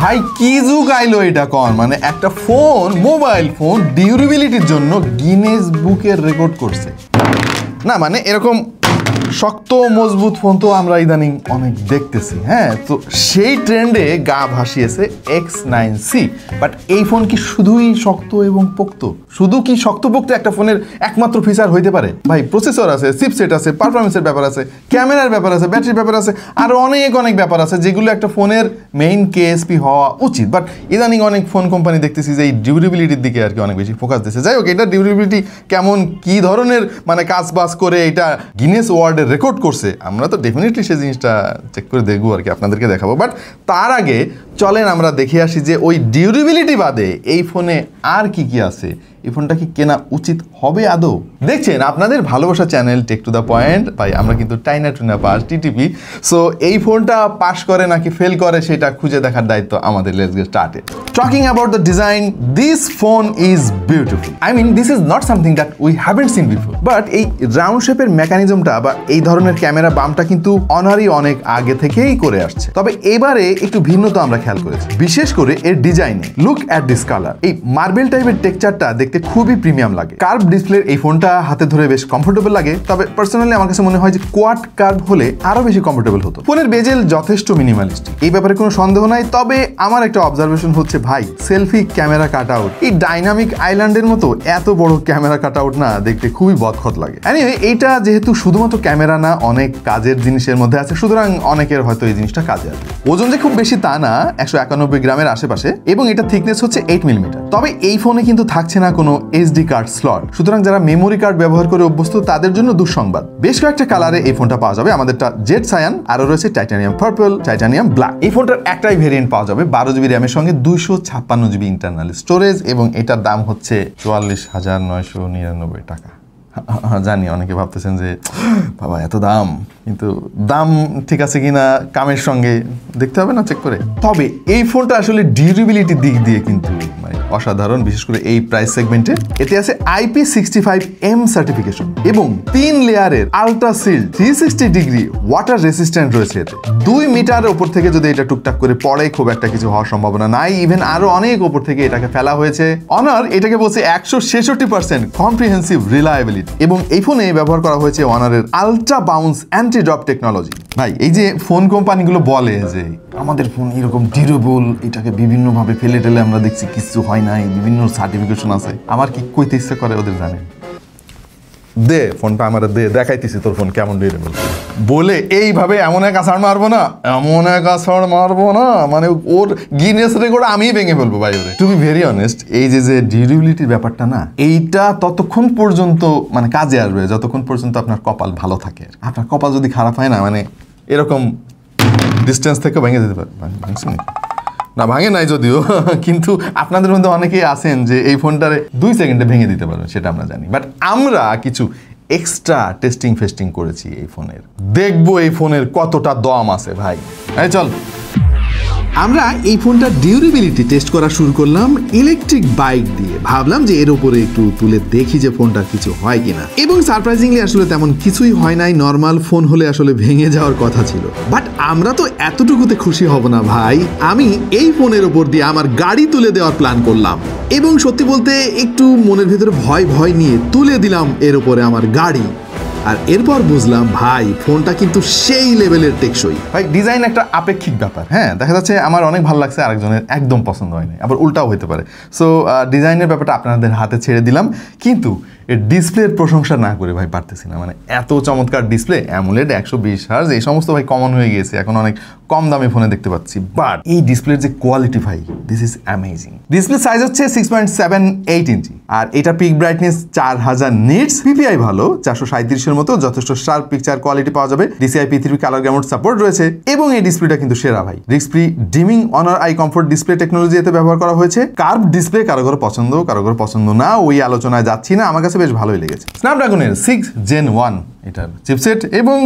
ভাই কি যুগ আইলো এটা কোন, মানে একটা ফোন, মোবাইল ফোন ডিউরেবিলিটির জন্য গিনেস বুকের রেকর্ড করছে। না মানে এরকম শক্ত মজবুত ফোন তো আমরা ইদানিং অনেক দেখতেছি, হ্যাঁ, তো সেই ট্রেন্ডে গা ভাসিয়েছে X9C। বাট এই ফোন কি শুধুই শক্ত এবং পোক্ত? শুধু কি শক্তপোক্ত একটা ফোনের একমাত্র ফিচার হইতে পারে? ভাই প্রসেসর আছে, চিপসেট আছে, পারফরমেন্সের ব্যাপার আছে, ক্যামেরার ব্যাপার আছে, ব্যাটারির ব্যাপার আছে, আরও অনেক ব্যাপার আছে যেগুলো একটা ফোনের মেইন KSP হওয়া উচিত। বাট ইদানিং অনেক ফোন কোম্পানি দেখতেছি যে এই ডিউরেবিলিটির দিকে আর কি অনেক বেশি ফোকাস দিচ্ছে। যাই হোক, এটা ডিউরেবিলিটি কেমন, কি ধরনের মানে কাজ বাজ করে এটা গিনেস ওয়ার্ল্ডে রেকর্ড করছে, আমরা তো ডেফিনেটলি সেই জিনিসটা চেক করে দেখবো আর কি, আপনাদেরকে দেখাবো। বাট তার আগে চলেন আমরা দেখে আসি যে ওই ডিউরেবিলিটি বাদে এই ফোনে আর কি কি আছে, এই ফোনটা কি কেনা উচিত হবে আদৌ? দেখছেন আপনাদের ভালোবাসা channel tech to the point. ভাই আমরা কিন্তু টাইনা টুনা পাস TTP। সো এই ফোনটা পাস করে নাকি ফেল করে সেটা খুঁজে দেখার দায়িত্ব আমাদের। Let's get started. Talking about the design, this phone is beautiful. I mean this is not something that we haven't seen before. But এই রাউন্ড শেপের মেকানিজমটা বা এই ধরনের ক্যামেরা বামটা কিন্তু অনারই অনেক আগে থেকেই করে আসছে, তবে এবারে একটু ভিন্নতা আমরা খেয়াল করেছি, বিশেষ করে এর ডিজাইনে। লুক অ্যাট দিস কালার, এই মার্বেল টাইপের টেক্সচারটা দেখতে খুবই প্রিমিয়াম লাগে। কার্ভ ডিসপ্লের এই ফোনটা হাতে ধরে বেশ কমফোর্টেবল লাগে, তবে পার্সোনালি আমার কাছে মনে হয় যে কোয়াড কার্ভ হলে আরো বেশি কমফোর্টেবল হতো। ফোনের বেজেল যথেষ্ট মিনিমালিস্টিক, এই ব্যাপারে কোনো সন্দেহ নাই। তবে আমার একটা অবজারভেশন হচ্ছে ভাই, সেলফি ক্যামেরা কাট আউট, এই ডাইনামিক আইল্যান্ডের মতো এত বড় ক্যামেরা কাট আউট না দেখতে খুবই বদখত লাগে। এনিওয়ে, এইটা যেহেতু শুধুমাত্র ক্যামেরা না, অনেক কাজের জিনিসের মধ্যে আছে, সুতরাং অনেকের হয়তো এই জিনিসটা কাজে আসবে। ওজন যে খুব বেশি তা না, 191 গ্রামের আশেপাশে, এবং এটা থিকনেস হচ্ছে 8 মিলিমিটার। তবে এই ফোনে কিন্তু থাকছে না কোনো SD কার্ড স্লট, সুতরাং যারা মেমোরি কার্ড ব্যবহার করে অভ্যস্ত তাদের জন্য দুঃসংবাদ। বেশ কয়েকটা কালারে এই ফোনটা পাওয়া যাবে, আমাদেরটা জেড সায়ান, আরো রয়েছে টাইটানিয়াম পার্পল, টাইটানিয়াম ব্ল্যাক। এই ফোনটার একটাই ভেরিয়েন্ট পাওয়া যাবে 12 GB র্যামের সঙ্গে 256 GB ইন্টারনাল স্টোরেজ, এবং এটার দাম হচ্ছে 44,999 টাকা। জানি অনেকে ভাবতেছেন যে বাবা এত দাম, কিন্তু দাম ঠিক আছে কিনা কামের সঙ্গে দেখতে হবে না চেক করে। তবে এই ফোনটা আসলে ডিউরেবিলিটির দিক দিয়ে কিন্তু মানে অসাধারণ, বিশেষ করে এই প্রাইস সেগমেন্টে। এতে আছে IP65M সার্টিফিকেশন এবং 3 লেয়ারের ultra sealed 360 degree water resistant রয়েছে এতে। 2 মিটারের উপর থেকে যদি এটা টুকটাক করে পড়ে খুব একটা কিছু হওয়ার সম্ভাবনা নাই, ইভেন আরো অনেক উপর থেকে এটাকে ফেলা হয়েছে। অনার এটাকে বলছে 166% কম্প্রিহেন্সিভ রিলায়েবিলিটি, এবং এই ফোনে ব্যবহার করা হয়েছে অনারের ultra bounce anti drop technology. ভাই এই যে ফোন কোম্পানিগুলো বলে যে আমাদের ফোন এরকম ডিউরেবল, এটাকে বিভিন্নভাবে ফেলে টেলে আমরা দেখছি কিছু হয় নাই, বিভিন্ন সার্টিফিকেশন আছে, আমার কি কইতে ইচ্ছে করে ওদের জানেন, দে ফোনটা আমার দে, দেখাইতেছি তোর ফোন কেমন ডিউরেবল বলে এইভাবে এমন এক আছাড় মারবো না, মানে ওর গিনেস রেকর্ড আমিই ভেঙে ফেলবো ভাই ওরে। টু বি ভেরি অনেস্ট, এই যে ডিউরেবিলিটির ব্যাপারটা না, এইটা ততক্ষণ পর্যন্ত মানে কাজে আসবে যতক্ষণ পর্যন্ত আপনার কপাল ভালো থাকে। আপনার কপাল যদি খারাপ হয় না, মানে এরকম ডিস্টেন্স থেকে ভেঙে যেতে পারে। না ভাঙে নাই যদিও, কিন্তু আপনাদের মধ্যে অনেকেই আছেন যে এই ফোনটারে 2 সেকেন্ডে ভেঙে দিতে পারবেন, সেটা আমরা জানি। বাট আমরা কিছু এক্সট্রা টেস্টিং করেছি এই ফোনের, দেখবো এই ফোনের কতটা দম আছে ভাই। এই চল, আমরা এই ফোনটার ডিউরেবিলিটি টেস্ট করা শুরু করলাম ইলেকট্রিক বাইক দিয়ে। ভাবলাম যে এর উপরে একটু তুলে দেখি যে ফোনটার কিছু হয় কিনা, এবং সারপ্রাইজিংলি আসলে তেমন কিছুই হয় নাই। নর্মাল ফোন হলে আসলে ভেঙে যাওয়ার কথা ছিল, বাট আমরা তো এতটুকুতে খুশি হব না ভাই। আমি এই ফোনের উপর দিয়ে আমার গাড়ি তুলে দেওয়ার প্ল্যান করলাম, এবং সত্যি বলতে একটু মনের ভেতরে ভয় নিয়ে তুলে দিলাম এর উপরে আমার গাড়ি। আর এরপর বুঝলাম ভাই ফোনটা কিন্তু সেই লেভেলের টেকসই। ভাই ডিজাইন একটা আপেক্ষিক ব্যাপার, হ্যাঁ, দেখা যাচ্ছে আমার অনেক ভালো লাগছে, আরেকজনের একদম পছন্দ হয়নি, আবার উল্টাও হতে পারে। সো ডিজাইনের ব্যাপারটা আপনাদের হাতে ছেড়ে দিলাম, কিন্তু এর ডিসপ্লের প্রশংসা না করে ভাই পারতেছি না। মানে এত চমৎকার ডিসপ্লে, অ্যামোলেড 120 হার্জ, এই সমস্ত ভাই কমন হয়ে গিয়েছে, এখন অনেক কম দামি ফোনে দেখতে পাচ্ছি। বাট এই ডিসপ্লের যে কোয়ালিটি ভাই, this is amazing. Display size হচ্ছে 6.78 ইঞ্চি, আর এটা পিক ব্রাইটনেস 4000 নিটস, পিপিআই ভালো 437-এর মতো, যথেষ্ট শার্প পিকচার কোয়ালিটি পাওয়া যাবে। DCI P3 কালার গ্যামোড সাপোর্ট রয়েছে, এবং এই ডিসপ্লেটা কিন্তু সেরা ভাই। Risk free dimming honour eye comfort display technology এতে ব্যবহার করা হয়েছে। কার্ভ ডিসপ্লে কারো কারো পছন্দ না, ওই আলোচনায় যাচ্ছি না, আমার কাছে বেশ ভালোই লেগেছে। স্ন্যাপড্রাগনের 6 Gen 1 এটার চিপসেট, এবং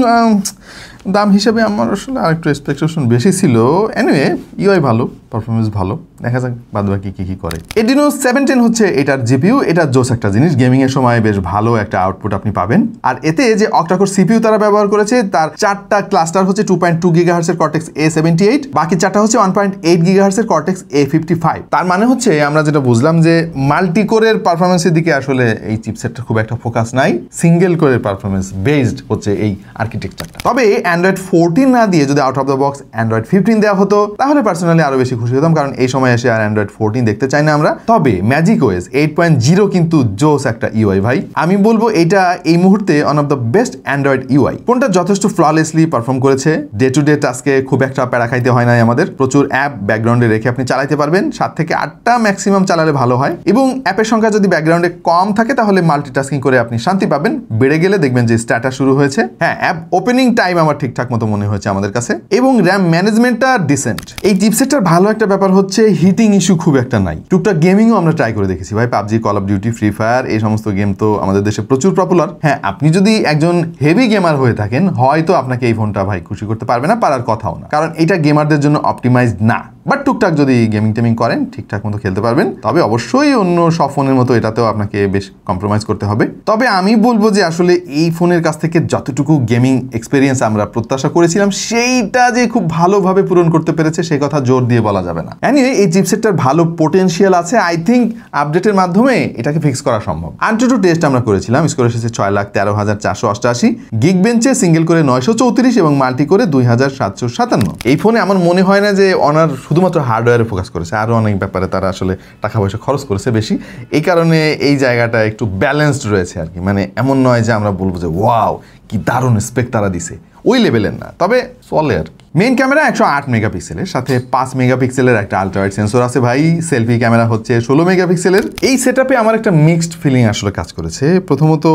দাম হিসেবে আমার আসলে আরেকটু এক্সপেকটেশন বেশি ছিল। এনিওয়ে ইউআই ভালো, পারফরমেন্স ভালো, দেখা যাক বাদ বাকি কি করে। Adreno 710 হচ্ছে এটার জিপিইউ, এটা জোস একটা জিনিস, গেমিং এর সময় বেশ ভালো একটা আউটপুট আপনি পাবেন। আর এতে যে অক্টাকোর সিপিইউ তারা ব্যবহার করেছে, তার 4টা ক্লাস্টার হচ্ছে 2.2 GHz এর Cortex A78, বাকি 4টা হচ্ছে 1.8 GHz এর Cortex A55। তার মানে হচ্ছে আমরা যেটা বুঝলাম যে মাল্টি কোরের পারফরমেন্সের দিকে আসলে এই চিপসেটটা খুব একটা ফোকাস নাই, সিঙ্গেল কোরের পারফরমেন্স বেসড হচ্ছে এই আর্কিটেকচারটা। তবে Android 14 না দিয়ে যদি out of the box Android 15 দেওয়া হতো তাহলে পার্সোনালি আরো বেশি খুশি হতাম, কারণ এই সময় এসে আর Android 14 দেখতে চাই না আমরা। তবে ম্যাজিকওয়েস 8.0 কিন্তু জোস একটা ইউআই ভাই, আমি বলবো এটা এই মুহূর্তে one of the best Android UI. ফোনটা যথেষ্ট ফ্ললেসলি পারফর্ম করেছে, ডে টু ডে টাস্কে খুব একটা প্যারা খাইতে হয় না আমাদের, প্রচুর অ্যাপ ব্যাকগ্রাউন্ডে রেখে আপনি চালাতে পারবেন, 7 থেকে 8টা ম্যাক্সিমাম চালালে ভালো হয়, এবং অ্যাপের সংখ্যা যদি ব্যাকগ্রাউন্ডে কম থাকে তাহলে মাল্টিটাস্কিং করে আপনি শান্তি পাবেন। বেড়ে গেলে দেখবেন যে স্ট্যাটাস শুরু হয়েছে। হ্যাঁ, অ্যাপ ওপেনিং টাইম আমার ঠিকঠাক মতো মনে হয়েছে আমাদের কাছে, এবং র্যাম ম্যানেজমেন্টটা ডিসেন্ট। এই চিপসেটটার ভালো একটা ব্যাপার হচ্ছে হিটিং ইস্যু খুব একটা নাই। টুকটাক গেমিংও আমরা ট্রাই করে দেখেছি ভাই, PUBG, call of duty, free fire, এই সমস্ত গেম তো আমাদের দেশে প্রচুর পপুলার। হ্যাঁ, আপনি যদি একজন হেভি গেমার হয়ে থাকেন হয়তো আপনাকে এই ফোনটা ভাই খুশি করতে পারবে না, পারার কথাও না, কারণ এটা গেমারদের জন্য অপটিমাইজড না। বাট টুকটাক যদি গেমিং টেমিং করেন ঠিকঠাক মতো খেলতে পারবেন। তবে অবশ্যই অন্য সব ফোনের মতো এটাতেও আপনাকে বেশ কম্প্রোমাইজ করতে হবে। তবে আমি বলবো যে আসলে এই ফোনের কাছ থেকে যতটুকু গেমিং এক্সপিরিয়েন্স আমরা প্রত্যাশা করেছিলাম সেইটা যে খুব ভালোভাবে পূরণ করতে পেরেছে সে কথা জোর দিয়ে বলা যাবে না। এনিওয়ে, এই চিপসেটটার ভালো পোটেনশিয়াল আছে, আই থিঙ্ক আপডেটের মাধ্যমে এটাকে ফিক্স করা সম্ভব। AnTuTu টেস্ট আমরা করেছিলাম, স্কোর এসেছে 6,13,488, গিগ বেঞ্চে সিঙ্গেল করে 934 এবং মাল্টি করে 2,757। এই ফোনে আমার মনে হয় না যে অনার শুধুমাত্র হার্ডওয়্যারে ফোকাস করেছে, আরও অনেক ব্যাপারে তারা আসলে টাকা পয়সা খরচ করেছে বেশি, এই কারণে এই জায়গাটা একটু ব্যালেন্সড রয়েছে আর কি। মানে এমন নয় যে আমরা বলবো যে ওয়াও কি দারুণ স্পেক তারা দিছে, ওই লেভেলের না, তবে চলে আর কি। মেইন ক্যামেরা 108 মেগাপিক্সেলের, সাথে 5 মেগাপিক্সেলের একটা আলট্রাওয়াইড সেন্সর আছে ভাই। সেলফি ক্যামেরা হচ্ছে 16 মেগাপিক্সেলের। এই সেটআপে আমার একটা মিক্সড ফিলিং আসলে কাজ করেছে। প্রথমত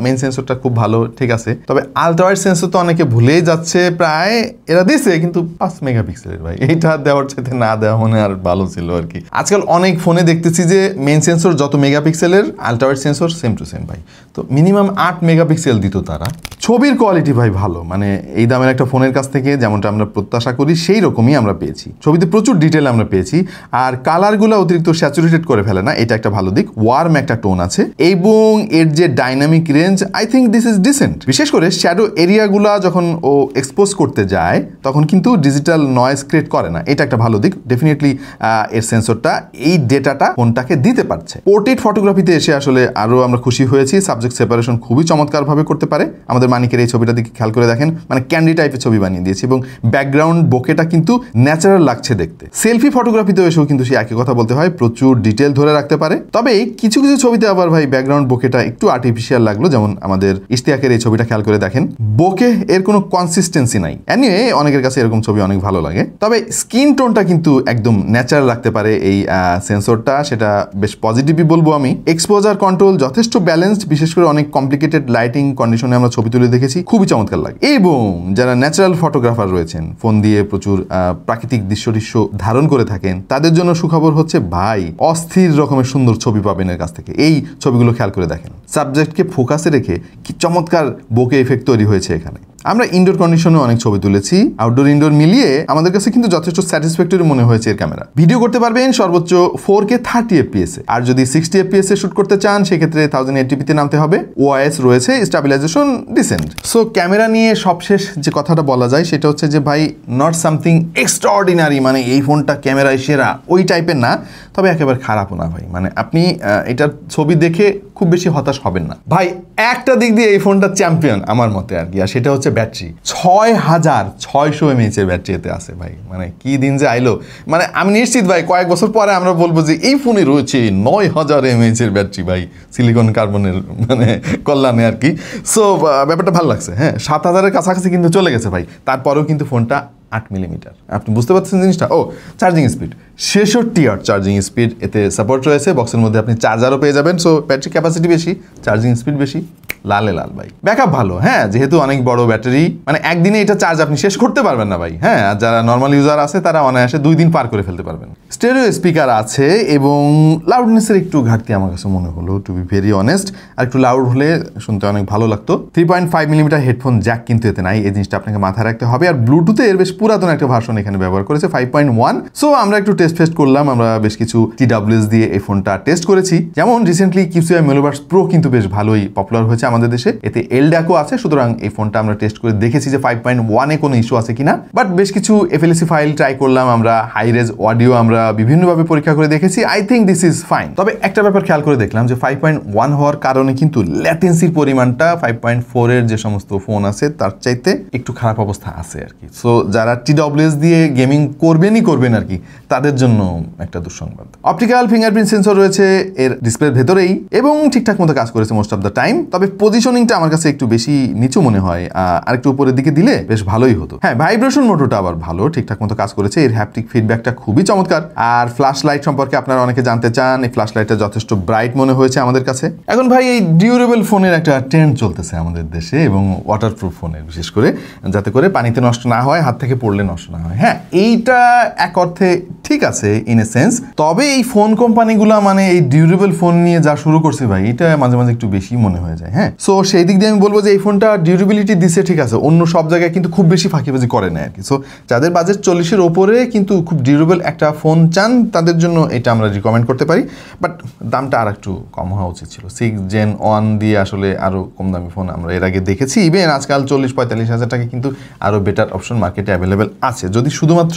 মেইন সেন্সরটা খুব ভালো, ঠিক আছে, তবে আলট্রাওয়াইড সেন্সর তো অনেকে ভুলেই যাচ্ছে, প্রায় এরা দিছে কিন্তু 5 মেগাপিক্সেলের ভাই, এইটা দেওয়ার চাইতে না দেওয়া মনে আর ভালো ছিল আর কি। আজকাল অনেক ফোনে দেখতেছি যে মেইন সেন্সর যত মেগাপিক্সেলের, ultrawide sensor same to same ভাই, তো মিনিমাম 8 মেগাপিক্সেল দিত তারা। ছবির কোয়ালিটি ভাই ভালো, মানে এই দামের একটা ফোনের কাছ থেকে যেমনটা আমরা প্রত্যাশা করি সেই রকমই আমরা পেয়েছি। ছবিতে প্রচুর ডিটেল আমরা পেয়েছি, আর কালারগুলো অতিরিক্ত স্যাচুরেটেড করে ফেলে না, এটা একটা ভালো দিক। ওয়ার্ম একটা টোন আছে, এবং এর যে dynamic range, I think this is dissent. বিশেষ করে শ্যাডো এরিয়াগুলো যখন ও এক্সপোজ করতে যায় তখন কিন্তু ডিজিটাল নয়েজ ক্রিয়েট করে না, এটা একটা ভালো দিক। ডেফিনেটলি এর সেন্সরটা এই ডেটাটা ফোনটাকে দিতে পারছে। পোর্ট্রেট ফটোগ্রাফিতে এসে আসলে আরও আমরা খুশি হয়েছি, সাবজেক্ট সেপারেশন খুবই চমৎকারভাবে করতে পারে। আমাদের মানিকের এই ছবিটা দিকে খেয়াল করে দেখেন, মানে ক্যান্ডি টাইপের ছবি বানিয়ে দিয়েছি, এবং ব্যাকগ্রাউন্ড বোকেটা কিন্তু ন্যাচারাল লাগছে দেখতে। সেলফি ফটোগ্রাফিতেও এসেও কিন্তু সেই একই কথা বলতে হয়, প্রচুর ডিটেল ধরে রাখতে পারে। তবে কিছু কিছু ছবিতে আবার ভাই ব্যাকগ্রাউন্ড বোকেটা একটু আর্টিফিশিয়াল লাগলো, যেমন আমাদের ইশতিয়াকের এই ছবিটা খেয়াল করে দেখেন, বোকে এর কোনো কনসিস্টেন্সি নাই। এনিওয়ে, অনেকের কাছে এরকম ছবি অনেক ভালো লাগে। তবে স্কিন টোনটা কিন্তু একদম ন্যাচারাল রাখতে পারে এই সেন্সরটা, সেটা বেশ পজিটিভই বলবো আমি। এক্সপোজার কন্ট্রোল যথেষ্ট ব্যালেন্সড, বিশেষ করে অনেক কমপ্লিকেটেড লাইটিং কন্ডিশনে আমরা ছবি তুলে দেখেছি, খুবই চমৎকার লাগে। এবং যারা ন্যাচারাল ফটোগ্রাফার রয়েছেন, ফোন দিয়ে প্রচুর প্রাকৃতিক দৃশ্য ধারণ করে থাকেন, তাদের জন্য সুখবর হচ্ছে ভাই অস্থির রকমের সুন্দর ছবি পাবেন এর কাছ থেকে। এই ছবিগুলো খেয়াল করে দেখেন, সাবজেক্টকে ফোকাসে রেখে কি চমৎকার বোকে এফেক্ট তৈরি হয়েছে এখানে। আমরা ইনডোর কন্ডিশনে অনেক ছবি তুলেছি, আউটডোর ইনডোর মিলিয়ে আমাদের কাছে কিন্তু যথেষ্ট স্যাটিসফ্যাক্টরি মনে হয়েছে এর ক্যামেরা। ভিডিও করতে পারবেন সর্বোচ্চ 4K 30 FPS এ, আর যদি 60 FPS এ শুট করতে চান সেক্ষেত্রে 1080p তে নামতে হবে। ওআইএস রয়েছে, স্টেবিলাইজেশন ডিসেন্ট। সো ক্যামেরা নিয়ে সবশেষ যে কথাটা বলা যায় সেটা হচ্ছে যে ভাই নট সামথিং এক্সট্রাঅর্ডিনারি, মানে এই ফোনটা ক্যামেরায় সেরা ওই টাইপের না, তবে একেবারে খারাপও না ভাই। মানে আপনি এটার ছবি দেখে খুব বেশি হতাশ হবেন না ভাই। একটা দিক দিয়ে এই ফোনটা চ্যাম্পিয়ন আমার মতে আর কি, আর সেটা হচ্ছে ব্যাটারি। 6600 mAh এর ব্যাটারি এতে আছে ভাই, মানে কি দিন যে আইলো। মানে আমি নিশ্চিত ভাই কয়েক বছর পরে আমরা বলবো যে এই ফোনে রয়েছে 9000 mAh এর ব্যাটারি ভাই, সিলিকন কার্বনের মানে কল্যাণে আর কি। সো ব্যাপারটা ভালো লাগছে। হ্যাঁ, 7000-এর কাছাকাছি কিন্তু চলে গেছে ভাই, তারপরেও কিন্তু ফোনটা 8 মিলিমিটার। আপনি বুঝতে পারছেন জিনিসটা? ও, charging speed 66 watt charging speed এতে সাপোর্ট রয়েছে। বক্সের মধ্যে আপনি চার্জারও পেয়ে যাবেন। সো ব্যাটারি ক্যাপাসিটি বেশি, চার্জিং স্পিড বেশি, লালে লাল ভাই। ব্যাকআপ ভালো, হ্যাঁ, যেহেতু অনেক বড় ব্যাটারি, মানে একদিনে এটা চার্জ আপনি শেষ করতে পারবেন না ভাই। হ্যাঁ, আর যারা নর্মাল ইউজার আছে তারা অনায়াসে 2 দিন পার করে ফেলতে পারবেন। স্টেরিও স্পিকার আছে এবং লাউডনেসের একটু ঘাটতি আমার কাছে মনে হলো, টু বি ভেরি অনেস্ট। আর একটু লাউড হলে শুনতে অনেক ভালো লাগতো। 3.5 মিলিমিটার হেডফোন জ্যাক কিন্তু এতে নাই, এই জিনিসটা আপনাকে মাথায় রাখতে হবে। আর ব্লুটুথে এর বেশ পুরাতন একটা ভার্সন এখানে ব্যবহার করেছে 5.1। সো আমরা একটু টেস্ট করলাম, আমরা বেশ কিছু TWS দিয়ে এই ফোনটা টেস্ট করেছি। যেমন রিসেন্টলি QCI মেলোভার্স প্রো কিন্তু বেশ ভালোই পপুলার হয়েছে আমাদের দেশে, এতে LDAC-ও আছে। সুতরাং এই ফোনটা আমরা টেস্ট করে দেখেছি যে 5.1-এ কোনো ইস্যু আছে কিনা। বাট বেশ কিছু FLAC ফাইল ট্রাই করলাম আমরা, হাই রেজ অডিও আমরা বিভিন্নভাবে পরীক্ষা করে দেখেছি। I think this is fine. তবে একটা ব্যাপার খেয়াল করে দেখলাম যে 5.1 হওয়ার কারণে কিন্তু ল্যাটেন্সির পরিমাণটা 5.4-এর যে সমস্ত ফোন আছে তার চাইতে একটু খারাপ অবস্থা আছে আর কি। সো যারা TWS দিয়ে গেমিং করবেন আর কি, তাদের জন্য একটা দুঃসংবাদ। অপটিক্যাল ফিঙ্গারপ্রিন্ট সেন্সর রয়েছে এর ডিসপ্লের ভেতরেই এবং ঠিকঠাক মতো কাজ করেছে মোস্ট অফ দ্য টাইম। তবে পজিশনিংটা আমার কাছে একটু বেশি নিচু মনে হয়, আর একটু উপরের দিকে দিলে বেশ ভালোই হতো। হ্যাঁ, ভাইব্রেশন মোটরটা আবার ভালো, ঠিকঠাক মতো কাজ করেছে। এর হ্যাপটিক ফিডব্যাকটা খুবই চমৎকার। আর ফ্ল্যাশ লাইট সম্পর্কে আপনারা অনেকে জানতে চান, এই ফ্ল্যাশ লাইটটা যথেষ্ট ব্রাইট মনে হয়েছে আমাদের কাছে। এখন ভাই এই ডিউরেবল ফোনের একটা ট্রেন্ড চলতেছে আমাদের দেশে, এবং ওয়াটারপ্রুফ ফোনের বিশেষ করে, যাতে করে পানিতে নষ্ট না হয়, হাত থেকে পড়লে নষ্ট না হয়। হ্যাঁ, এইটা এক অর্থে ঠিক আছে ইন এ সেন্স। তবে এই ফোন কোম্পানিগুলো মানে এই ডিউরেবল ফোন নিয়ে যা শুরু করছে ভাই, এটা মাঝে মাঝে একটু বেশি মনে হয়ে যায়। হ্যাঁ, সো সেই দিক দিয়ে আমি বলবো যে এই ফোনটা ডিউরেবিলিটি দিচ্ছে ঠিক আছে, অন্য সব জায়গায় কিন্তু খুব বেশি ফাঁকিবাজি করে না আর কি। সো যাদের বাজেট 40-এর ওপরে কিন্তু খুব ডিউরেবল একটা ফোন চান, তাদের জন্য এটা আমরা রিকমেন্ড করতে পারি। বাট দামটা আর একটু কম হওয়া উচিত ছিল। 6 Gen 1 দিয়ে আসলে আরও কম দামি ফোন আমরা এর আগে দেখেছি। ইভেন আজকাল 40-45 হাজার টাকা কিন্তু আরও বেটার অপশন মার্কেটে অ্যাভেলেবেল আছে, যদি শুধুমাত্র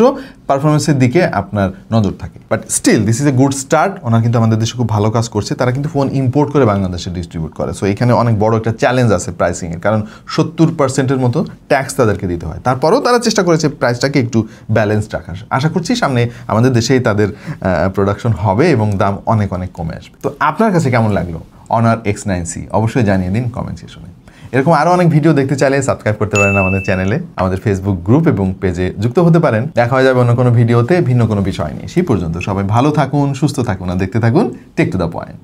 পারফরমেন্সের দিকে আপনার নজর থাকে। But still this is a good start. ওনারা কিন্তু আমাদের দেশে খুব ভালো কাজ করছে। তারা কিন্তু ফোন ইম্পোর্ট করে বাংলাদেশে ডিস্ট্রিবিউট করে। সো এখানে অনেক বড় একটা চ্যালেঞ্জ আছে প্রাইসিংয়ের, কারণ 70%-এর মতো ট্যাক্স তাদেরকে দিতে হয়। তারপরেও তারা চেষ্টা করেছে প্রাইসটাকে একটু ব্যালেন্সড রাখার। আশা করছি সামনে আমাদের দেশেই তাদের প্রোডাকশন হবে এবং দাম অনেক অনেক কমে আসবে। তো আপনার কাছে কেমন লাগলো Honor X9C? অবশ্যই জানিয়ে দিন কমেন্ট সেকশনে। এরকম আরও অনেক ভিডিও দেখতে চাইলে সাবস্ক্রাইব করতে পারেন আমাদের চ্যানেলে, আমাদের ফেসবুক গ্রুপ এবং পেজে যুক্ত হতে পারেন। দেখা হয়ে যাবে অন্য কোনো ভিডিওতে ভিন্ন কোনো বিষয় নিয়ে। সেই পর্যন্ত সবাই ভালো থাকুন, সুস্থ থাকুন আর দেখতে থাকুন টেক টু দ্য পয়েন্ট।